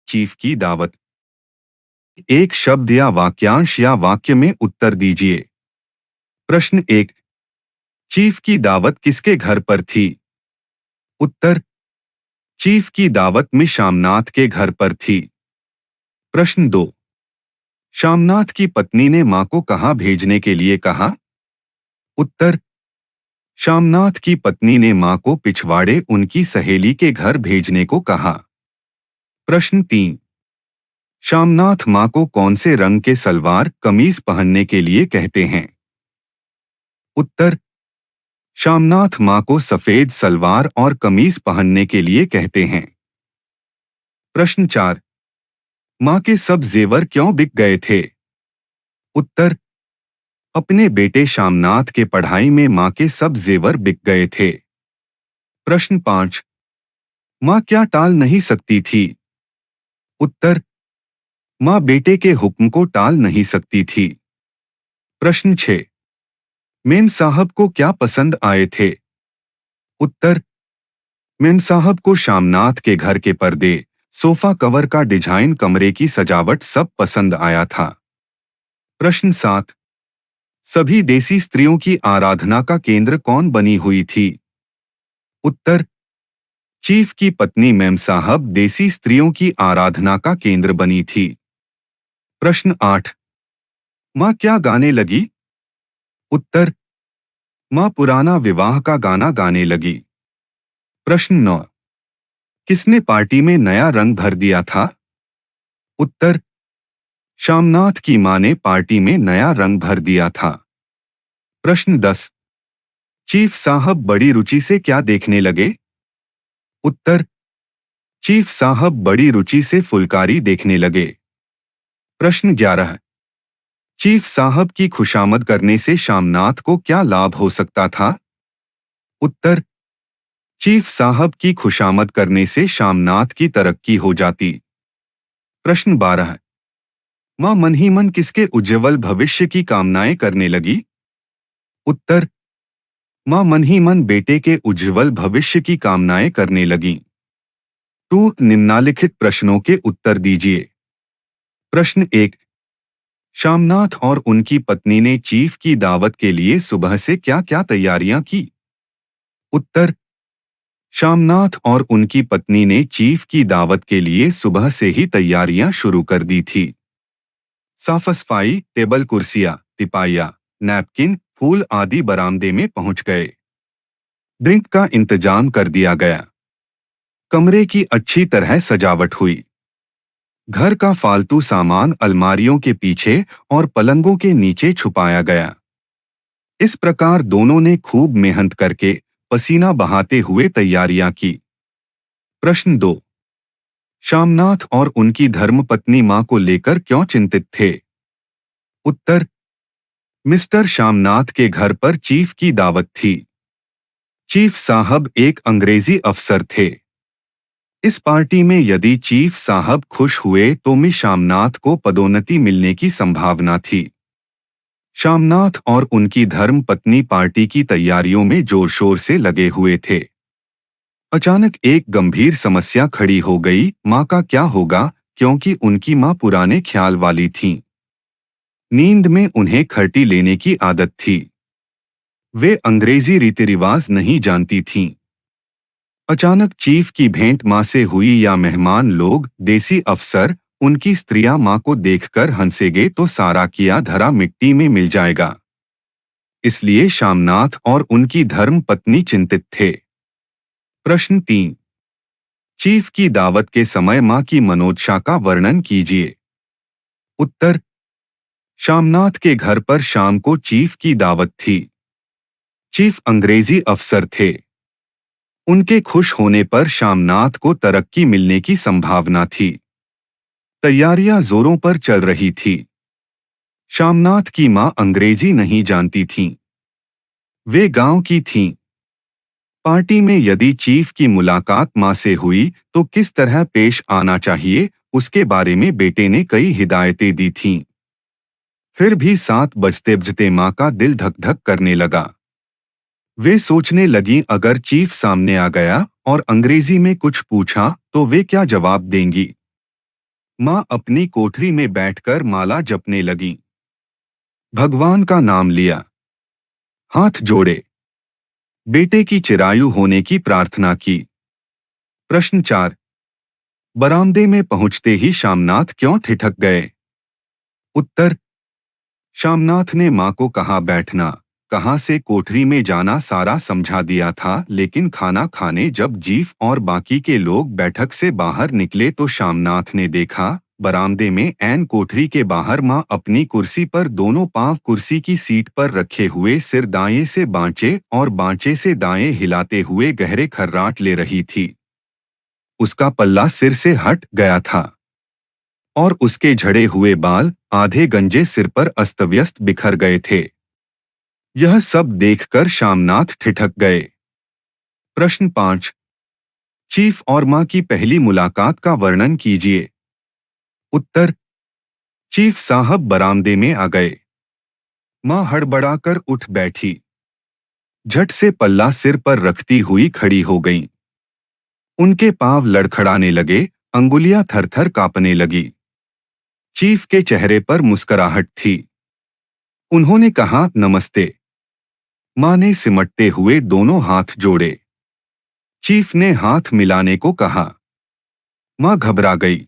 Chief की दावत। एक शब्द या वाक्यांश या वाक्य में उत्तर दीजिए। प्रश्न 1। चीफ की दावत किसके घर पर थी? उत्तर। चीफ की दावत मिस शामनाथ के घर पर थी। प्रश्न 2। शामनाथ की पत्नी ने मां को कहां भेजने के लिए कहा? उत्तर। शामनाथ की पत्नी ने मां को पिछवाड़े उनकी सहेली के घर भेजने को कहा। प्रश्न 3। शामनाथ मां को कौन से रंग के सलवार कमीज पहनने के लिए कहते हैं? उत्तर। शामनाथ मां को सफेद सलवार और कमीज पहनने के लिए कहते हैं। प्रश्न 4। मां के सब जेवर क्यों बिक गए थे? उत्तर। अपने बेटे शामनाथ के पढ़ाई में मां के सब जेवर बिक गए थे। प्रश्न 5। मां क्या टाल नहीं सकती थी? उत्तर। मां बेटे के हुक्म को टाल नहीं सकती थी। प्रश्न 6। मेम साहब को क्या पसंद आए थे? उत्तर। मेम साहब को शामनाथ के घर के पर्दे, सोफा कवर का डिजाइन, कमरे की सजावट सब पसंद आया था। प्रश्न 7। सभी देसी स्त्रियों की आराधना का केंद्र कौन बनी हुई थी? उत्तर। चीफ की पत्नी मेम साहब देसी स्त्रियों की आराधना का केंद्र बनी थी। प्रश्न 8। मां क्या गाने लगी? उत्तर। मां पुराना विवाह का गाना गाने लगी। प्रश्न 9। किसने पार्टी में नया रंग भर दिया था? उत्तर। शामनाथ की मां ने पार्टी में नया रंग भर दिया था। प्रश्न 10। चीफ साहब बड़ी रुचि से क्या देखने लगे? उत्तर। चीफ साहब बड़ी रुचि से फुलकारी देखने लगे। प्रश्न 11। चीफ साहब की खुशामद करने से शामनाथ को क्या लाभ हो सकता था? उत्तर। चीफ साहब की खुशामद करने से शामनाथ की तरक्की हो जाती। प्रश्न 12। मां मन ही मन किसके उज्ज्वल भविष्य की कामनाएं करने लगी? उत्तर। मां मन ही मन बेटे के उज्ज्वल भविष्य की कामनाएं करने लगी। 2 निम्नलिखित प्रश्नों के उत्तर दीजिए। प्रश्न 1। शामनाथ और उनकी पत्नी ने चीफ की दावत के लिए सुबह से क्या-क्या तैयारियां की? उत्तर। शामनाथ और उनकी पत्नी ने चीफ की दावत के लिए सुबह से ही तैयारियां शुरू कर दी थी। साफ-सफाई, टेबल कुर्सियां, तिपाइया, नैपकिन, फूल आदि बरामदे में पहुंच गए। ड्रिंक का इंतजाम कर दिया गया। कमरे की अच्छी तरह सजावट हुई। घर का फालतू सामान अलमारियों के पीछे और पलंगों के नीचे छुपाया गया। इस प्रकार दोनों ने खूब मेहनत करके पसीना बहाते हुए तैयारियां की। प्रश्न 2। शामनाथ और उनकी धर्मपत्नी मां को लेकर क्यों चिंतित थे? उत्तर। मिस्टर शामनाथ के घर पर चीफ की दावत थी। चीफ साहब एक अंग्रेजी अफसर थे। इस पार्टी में यदि चीफ साहब खुश हुए तो मिस शामनाथ को पदोन्नति मिलने की संभावना थी। शामनाथ और उनकी धर्मपत्नी पार्टी की तैयारियों में जोर शोर से लगे हुए थे। अचानक एक गंभीर समस्या खड़ी हो गई। मां का क्या होगा, क्योंकि उनकी मां पुराने ख्याल वाली थीं। नींद में उन्हें खर्टी लेने की आदत थी। वे अंग्रेजी रीति रिवाज नहीं जानती थीं। अचानक चीफ की भेंट मां से हुई या मेहमान लोग, देसी अफसर, उनकी स्त्रियां मां को देखकर हंसेंगे तो सारा किया धरा मिट्टी में मिल जाएगा। इसलिए शामनाथ और उनकी धर्म पत्नी चिंतित थे। प्रश्न 3। चीफ की दावत के समय मां की मनोदशा का वर्णन कीजिए। उत्तर। शामनाथ के घर पर शाम को चीफ की दावत थी। चीफ अंग्रेजी अफसर थे। उनके खुश होने पर शामनाथ को तरक्की मिलने की संभावना थी। तैयारियां जोरों पर चल रही थी। शामनाथ की मां अंग्रेजी नहीं जानती थीं। वे गांव की थीं। पार्टी में यदि चीफ की मुलाकात मां से हुई तो किस तरह पेश आना चाहिए, उसके बारे में बेटे ने कई हिदायतें दी थीं। फिर भी 7 बजते मां का दिल धक धक करने लगा। वे सोचने लगीं, अगर चीफ सामने आ गया और अंग्रेजी में कुछ पूछा तो वे क्या जवाब देंगी। माँ अपनी कोठरी में बैठकर माला जपने लगी। भगवान का नाम लिया, हाथ जोड़े, बेटे की चिरायु होने की प्रार्थना की। प्रश्न 4। बरामदे में पहुंचते ही शामनाथ क्यों ठिठक गए? उत्तर। शामनाथ ने माँ को कहा बैठना, कहाँ से कोठरी में जाना सारा समझा दिया था, लेकिन खाना खाने जब जीफ और बाकी के लोग बैठक से बाहर निकले तो शामनाथ ने देखा बरामदे में ऐन कोठरी के बाहर माँ अपनी कुर्सी पर दोनों पांव कुर्सी की सीट पर रखे हुए सिर दाएं से बांचे और बांचे से दाएं हिलाते हुए गहरे खर्राट ले रही थी। उसका पल्ला सिर से हट गया था और उसके झड़े हुए बाल आधे गंजे सिर पर अस्तव्यस्त बिखर गए थे। यह सब देखकर शामनाथ ठिठक गए। प्रश्न 5। चीफ और माँ की पहली मुलाकात का वर्णन कीजिए। उत्तर। चीफ साहब बरामदे में आ गए। माँ हड़बड़ाकर उठ बैठी, झट से पल्ला सिर पर रखती हुई खड़ी हो गईं। उनके पांव लड़खड़ाने लगे, अंगुलियां थरथर कांपने लगी। चीफ के चेहरे पर मुस्कुराहट थी। उन्होंने कहा नमस्ते। माँ ने सिमटते हुए दोनों हाथ जोड़े। चीफ ने हाथ मिलाने को कहा। माँ घबरा गई।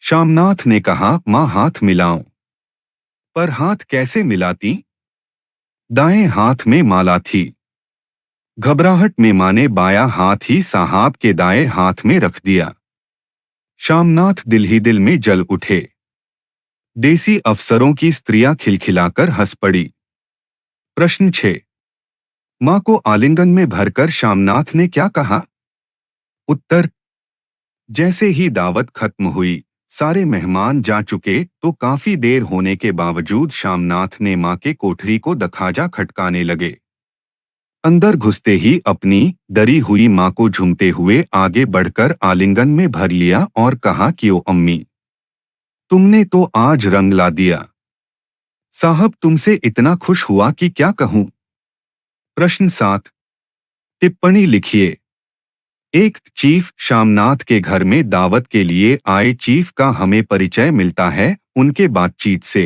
शामनाथ ने कहा माँ हाथ मिलाऊं। पर हाथ कैसे मिलाती? दाएं हाथ में माला थी। घबराहट में माँ ने बायां हाथ ही साहब के दाएं हाथ में रख दिया। शामनाथ दिल ही दिल में जल उठे। देसी अफसरों की स्त्रियां खिलखिलाकर हंस पड़ी। प्रश्न 6। माँ को आलिंगन में भरकर शामनाथ ने क्या कहा? उत्तर। जैसे ही दावत खत्म हुई, सारे मेहमान जा चुके तो काफी देर होने के बावजूद शामनाथ ने माँ के कोठरी को दरवाजा खटकाने लगे। अंदर घुसते ही अपनी डरी हुई माँ को झूमते हुए आगे बढ़कर आलिंगन में भर लिया और कहा कि ओ अम्मी, तुमने तो आज रंग ला दिया। साहब तुमसे इतना खुश हुआ कि क्या कहूँ। प्रश्न 7। टिप्पणी लिखिए। एक चीफ शामनाथ के घर में दावत के लिए आए चीफ का हमें परिचय मिलता है उनके बातचीत से।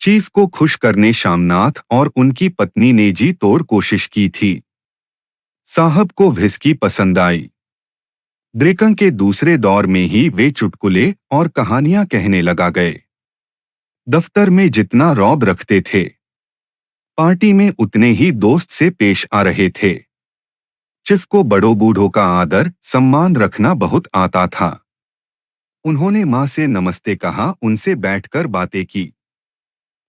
चीफ को खुश करने शामनाथ और उनकी पत्नी ने जी तोड़ कोशिश की थी। साहब को व्हिस्की पसंद आई। ड्रिंक के दूसरे दौर में ही वे चुटकुले और कहानियां कहने लगा गए। दफ्तर में जितना रौब रखते थे, पार्टी में उतने ही दोस्त से पेश आ रहे थे। चिफ को बड़ों बूढ़ों का आदर सम्मान रखना बहुत आता था। उन्होंने माँ से नमस्ते कहा, उनसे बैठकर बातें की।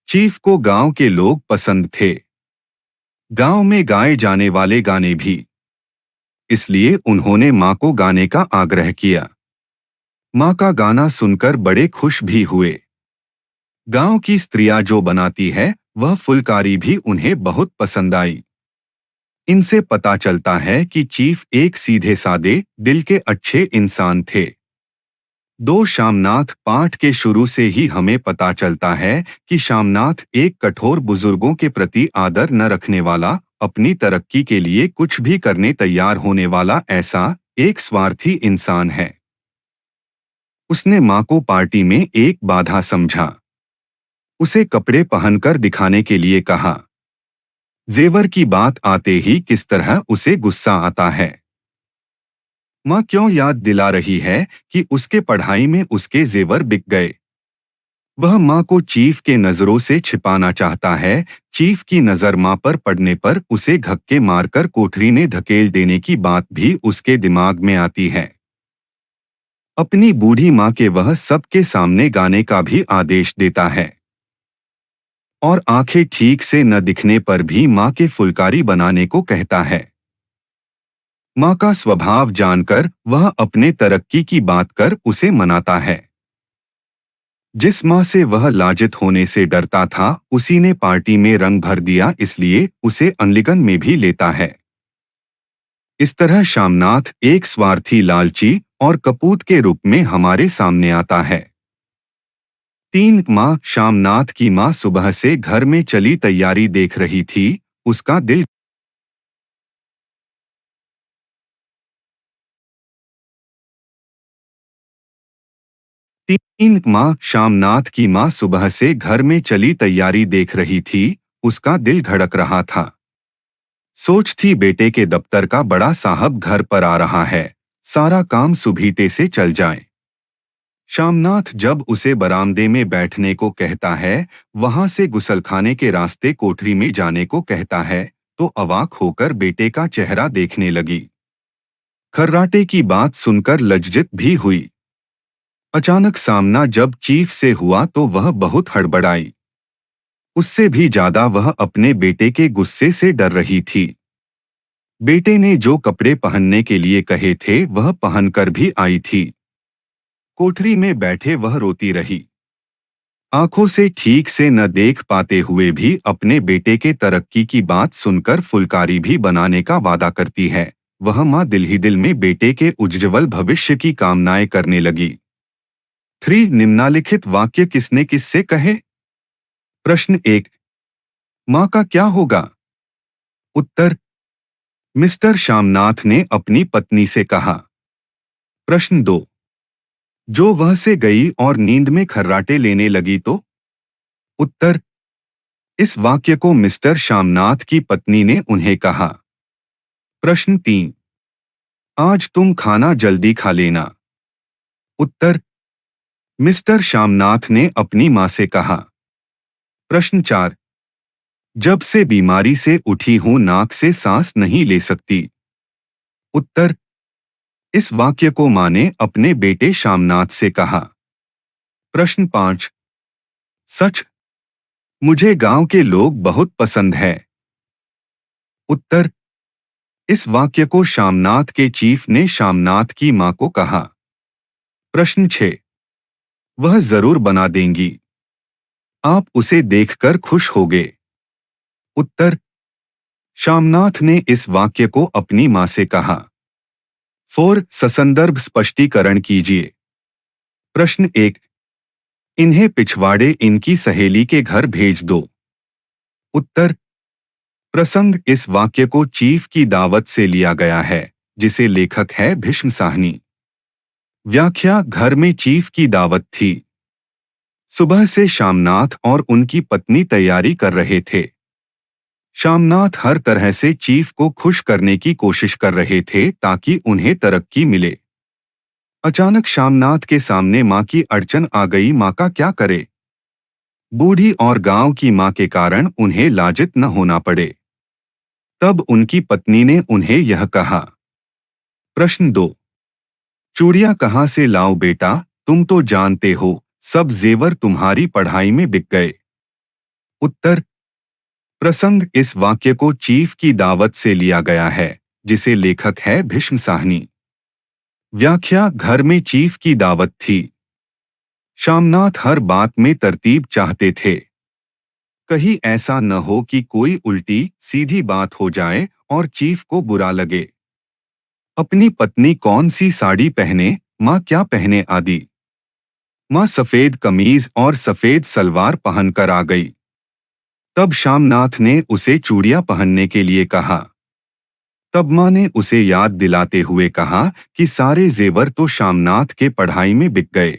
चीफ को गांव के लोग पसंद थे, गांव में गाए जाने वाले गाने भी। इसलिए उन्होंने माँ को गाने का आग्रह किया। माँ का गाना सुनकर बड़े खुश भी हुए। गांव की स्त्रियां जो बनाती है वह फुलकारी भी उन्हें बहुत पसंद आई। इनसे पता चलता है कि चीफ एक सीधे सादे दिल के अच्छे इंसान थे। दो शामनाथ पाठ के शुरू से ही हमें पता चलता है कि शामनाथ एक कठोर बुजुर्गों के प्रति आदर न रखने वाला, अपनी तरक्की के लिए कुछ भी करने तैयार होने वाला ऐसा एक स्वार्थी इंसान है। उसने माँ को पार्टी में एक बाधा समझा। उसे कपड़े पहनकर दिखाने के लिए कहा। जेवर की बात आते ही किस तरह उसे गुस्सा आता है। माँ क्यों याद दिला रही है कि उसके पढ़ाई में उसके जेवर बिक गए। वह माँ को चीफ के नजरों से छिपाना चाहता है। चीफ की नजर माँ पर पड़ने पर उसे धक्के मारकर कोठरी में धकेल देने की बात भी उसके दिमाग में आती है। अपनी बूढ़ी माँ के वह सबके सामने गाने का भी आदेश देता है और आंखें ठीक से न दिखने पर भी माँ के फुलकारी बनाने को कहता है। माँ का स्वभाव जानकर वह अपने तरक्की की बात कर उसे मनाता है। जिस माँ से वह लाजित होने से डरता था उसी ने पार्टी में रंग भर दिया, इसलिए उसे अनलिगन में भी लेता है। इस तरह शामनाथ एक स्वार्थी, लालची और कपूत के रूप में हमारे सामने आता है। 3 माँ शामनाथ की माँ सुबह से घर में चली तैयारी देख रही थी। उसका दिल तीन माँ शामनाथ की माँ सुबह से घर में चली तैयारी देख रही थी। उसका दिल धड़क रहा था। सोच थी बेटे के दफ्तर का बड़ा साहब घर पर आ रहा है, सारा काम सुबीते से चल जाए। शामनाथ जब उसे बरामदे में बैठने को कहता है, वहां से गुसलखाने के रास्ते कोठरी में जाने को कहता है, तो अवाक होकर बेटे का चेहरा देखने लगी। खर्राटे की बात सुनकर लज्जित भी हुई। अचानक सामना जब चीफ से हुआ तो वह बहुत हड़बड़ाई। उससे भी ज्यादा वह अपने बेटे के गुस्से से डर रही थी। बेटे ने जो कपड़े पहनने के लिए कहे थे वह पहनकर भी आई थी। कोठरी में बैठे वह रोती रही। आंखों से ठीक से न देख पाते हुए भी अपने बेटे के तरक्की की बात सुनकर फुलकारी भी बनाने का वादा करती है। वह माँ दिल ही दिल में बेटे के उज्ज्वल भविष्य की कामनाएं करने लगी। 3 निम्नलिखित वाक्य किसने किससे कहे? प्रश्न 1, माँ का क्या होगा? उत्तर, मिस्टर शामनाथ ने अपनी पत्नी से कहा। प्रश्न 2, जो वह से गई और नींद में खर्राटे लेने लगी तो? उत्तर, इस वाक्य को मिस्टर शामनाथ की पत्नी ने उन्हें कहा। प्रश्न 3, आज तुम खाना जल्दी खा लेना। उत्तर, मिस्टर शामनाथ ने अपनी मां से कहा। प्रश्न 4, जब से बीमारी से उठी हूं नाक से सांस नहीं ले सकती। उत्तर, इस वाक्य को मां ने अपने बेटे शामनाथ से कहा। प्रश्न 5, सच, मुझे गांव के लोग बहुत पसंद है। उत्तर, इस वाक्य को शामनाथ के चीफ ने शामनाथ की मां को कहा। प्रश्न 6, वह जरूर बना देंगी, आप उसे देखकर खुश होगे। उत्तर, शामनाथ ने इस वाक्य को अपनी मां से कहा। 4, ससंदर्भ स्पष्टीकरण कीजिए। प्रश्न 1, इन्हें पिछवाड़े इनकी सहेली के घर भेज दो। उत्तर, प्रसंग इस वाक्य को चीफ की दावत से लिया गया है, जिसे लेखक है भीष्म साहनी। व्याख्या, घर में चीफ की दावत थी। सुबह से शामनाथ और उनकी पत्नी तैयारी कर रहे थे। शामनाथ हर तरह से चीफ को खुश करने की कोशिश कर रहे थे ताकि उन्हें तरक्की मिले। अचानक शामनाथ के सामने मां की अड़चन आ गई। मां का क्या करे? बूढ़ी और गांव की मां के कारण उन्हें लाजित न होना पड़े। तब उनकी पत्नी ने उन्हें यह कहा। प्रश्न 2, चूड़ियां कहां से लाऊं बेटा, तुम तो जानते हो सब जेवर तुम्हारी पढ़ाई में बिक गए। उत्तर, प्रसंग इस वाक्य को चीफ की दावत से लिया गया है, जिसे लेखक है भीष्म साहनी। व्याख्या, घर में चीफ की दावत थी। शामनाथ हर बात में तरतीब चाहते थे। कहीं ऐसा न हो कि कोई उल्टी सीधी बात हो जाए और चीफ को बुरा लगे। अपनी पत्नी कौन सी साड़ी पहने, मां क्या पहने आदि। मां सफेद कमीज और सफेद सलवार पहनकर आ गई। तब शामनाथ ने उसे चूड़ियां पहनने के लिए कहा। तब मां ने उसे याद दिलाते हुए कहा कि सारे जेवर तो शामनाथ के पढ़ाई में बिक गए।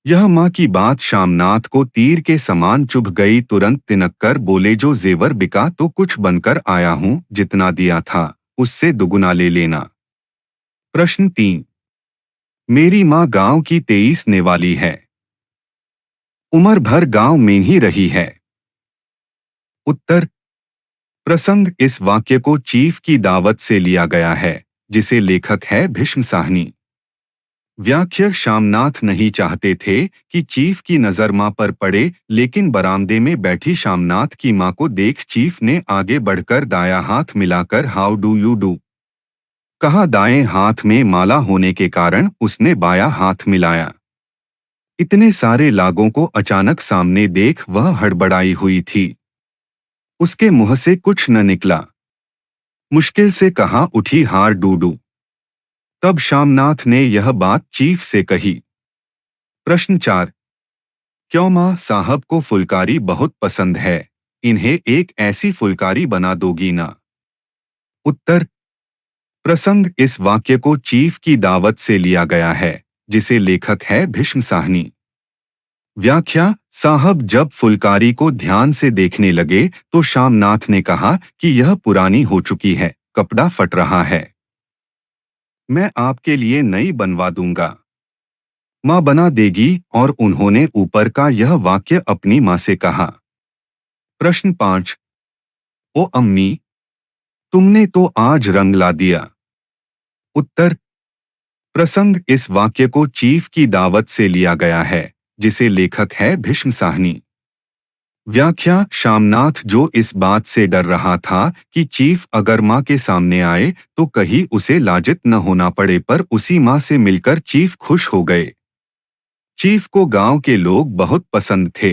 यह मां की बात शामनाथ को तीर के समान चुभ गई। तुरंत तिनक कर बोले, जो जेवर बिका तो कुछ बनकर आया हूं, जितना दिया था उससे दुगुना ले लेना। प्रश्न 3, मेरी मां गांव की 23 नेवाली है, उम्र भर गांव में ही रही है। उत्तर, प्रसंग इस वाक्य को चीफ की दावत से लिया गया है, जिसे लेखक है भीष्म साहनी। व्याख्या, शामनाथ नहीं चाहते थे कि चीफ की नजर मां पर पड़े, लेकिन बरामदे में बैठी शामनाथ की मां को देख चीफ ने आगे बढ़कर दाया हाथ मिलाकर हाउ डू यू डू कहा। दाएं हाथ में माला होने के कारण उसने बाया हाथ मिलाया। इतने सारे लागों को अचानक सामने देख वह हड़बड़ाई हुई थी। उसके मुंह से कुछ न निकला। मुश्किल से कहा, उठी हार डूडू। तब शामनाथ ने यह बात चीफ से कही। प्रश्न 4, क्यों मां साहब को फुलकारी बहुत पसंद है, इन्हें एक ऐसी फुलकारी बना दोगी ना? उत्तर, प्रसंग इस वाक्य को चीफ की दावत से लिया गया है, जिसे लेखक है भीष्म साहनी। व्याख्या। साहब जब फुलकारी को ध्यान से देखने लगे तो श्यामनाथ ने कहा कि यह पुरानी हो चुकी है, कपड़ा फट रहा है। मैं आपके लिए नई बनवा दूंगा। माँ बना देगी। और उन्होंने ऊपर का यह वाक्य अपनी माँ से कहा। प्रश्न 5। ओ अम्मी, तुमने तो आज रंग ला दिया। उत्तर। प्रसंग इस वाक्य को चीफ की दावत से लिया गया है, जिसे लेखक है भीष्म साहनी। व्याख्या। श्यामनाथ जो इस बात से डर रहा था कि चीफ अगर माँ के सामने आए तो कहीं उसे लाजित न होना पड़े, पर उसी माँ से मिलकर चीफ खुश हो गए। चीफ को गांव के लोग बहुत पसंद थे।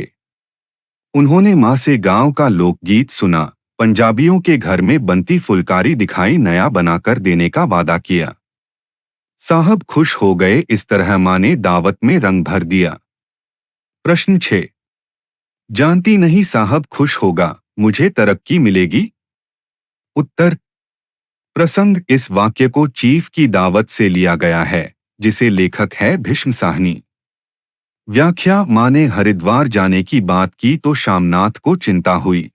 उन्होंने माँ से गांव का लोकगीत सुना, पंजाबियों के घर में बनती फुलकारी दिखाई नया बनाकर देने का वादा किया। साहब खुश हो गए। इस तरह माँ ने दावत में रंग भर दिया। प्रश्न 6। जानती नहीं साहब खुश होगा, मुझे तरक्की मिलेगी। उत्तर। प्रसंग इस वाक्य को चीफ की दावत से लिया गया है, जिसे लेखक है भीष्म साहनी। व्याख्या। माँ ने हरिद्वार जाने की बात की तो श्यामनाथ को चिंता हुई।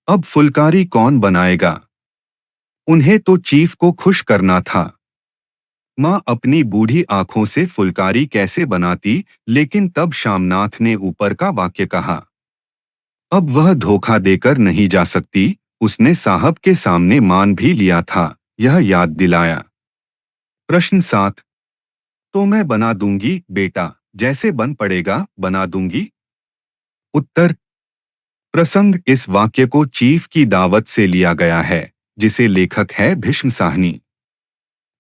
अब फुलकारी कौन बनाएगा? उन्हें तो चीफ को खुश करना था। माँ अपनी बूढ़ी आंखों से फुलकारी कैसे बनाती, लेकिन तब श्यामनाथ ने ऊपर का वाक्य कहा। अब वह धोखा देकर नहीं जा सकती। उसने साहब के सामने मान भी लिया था, यह याद दिलाया। प्रश्न 7। तो मैं बना दूंगी बेटा, जैसे बन पड़ेगा बना दूंगी। उत्तर। प्रसंग इस वाक्य को चीफ की दावत से लिया गया है, जिसे लेखक है भीष्म साहनी।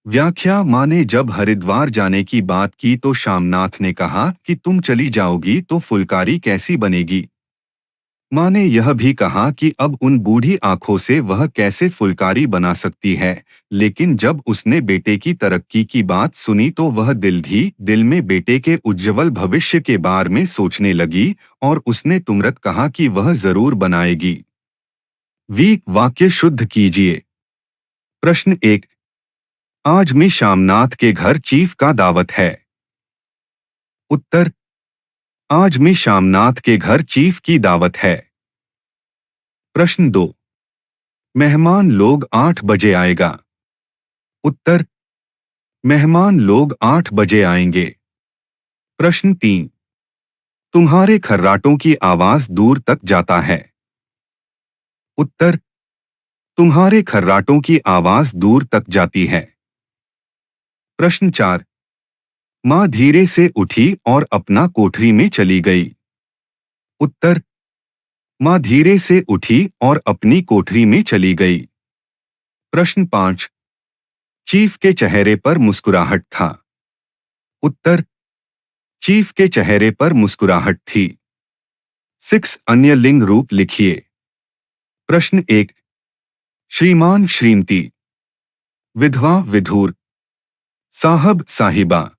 व्याख्या। माँ ने जब हरिद्वार जाने की बात की तो श्यामनाथ ने कहा कि तुम चली जाओगी तो फुलकारी कैसी बनेगी। माँ ने यह भी कहा कि अब उन बूढ़ी आंखों से वह कैसे फुलकारी बना सकती है, लेकिन जब उसने बेटे की तरक्की की बात सुनी तो वह दिल में बेटे के उज्ज्वल भविष्य के बारे में सोचने लगी और उसने तुरंत कहा कि वह जरूर बनाएगी। वाक्य शुद्ध कीजिए। प्रश्न 1। आज मैं श्यामनाथ के घर चीफ का दावत है। उत्तर। आज मैं श्यामनाथ के घर चीफ की दावत है। प्रश्न 2। मेहमान लोग 8 बजे आएगा। उत्तर। मेहमान लोग 8 बजे आएंगे। प्रश्न 3। तुम्हारे खर्राटों की आवाज दूर तक जाता है। उत्तर। तुम्हारे खर्राटों की आवाज दूर तक जाती है। प्रश्न 4। माँ धीरे से उठी और अपना कोठरी में चली गई। उत्तर। माँ धीरे से उठी और अपनी कोठरी में चली गई। प्रश्न 5। चीफ के चेहरे पर मुस्कुराहट था। उत्तर। चीफ के चेहरे पर मुस्कुराहट थी। 6 अन्य लिंग रूप लिखिए। प्रश्न 1। श्रीमान श्रीमती, विधवा विधुर, साहब साहिबा,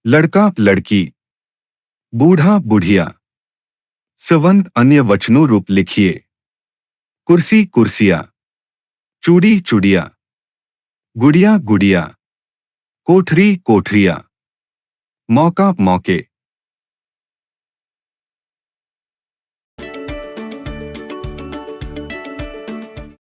लड़का लड़की, बूढ़ा बुढ़िया। 7 अन्य वचनों रूप लिखिए। कुर्सी कुर्सिया, चूड़ी चूड़िया, गुड़िया गुड़िया, कोठरी कोठरिया, मौका मौके।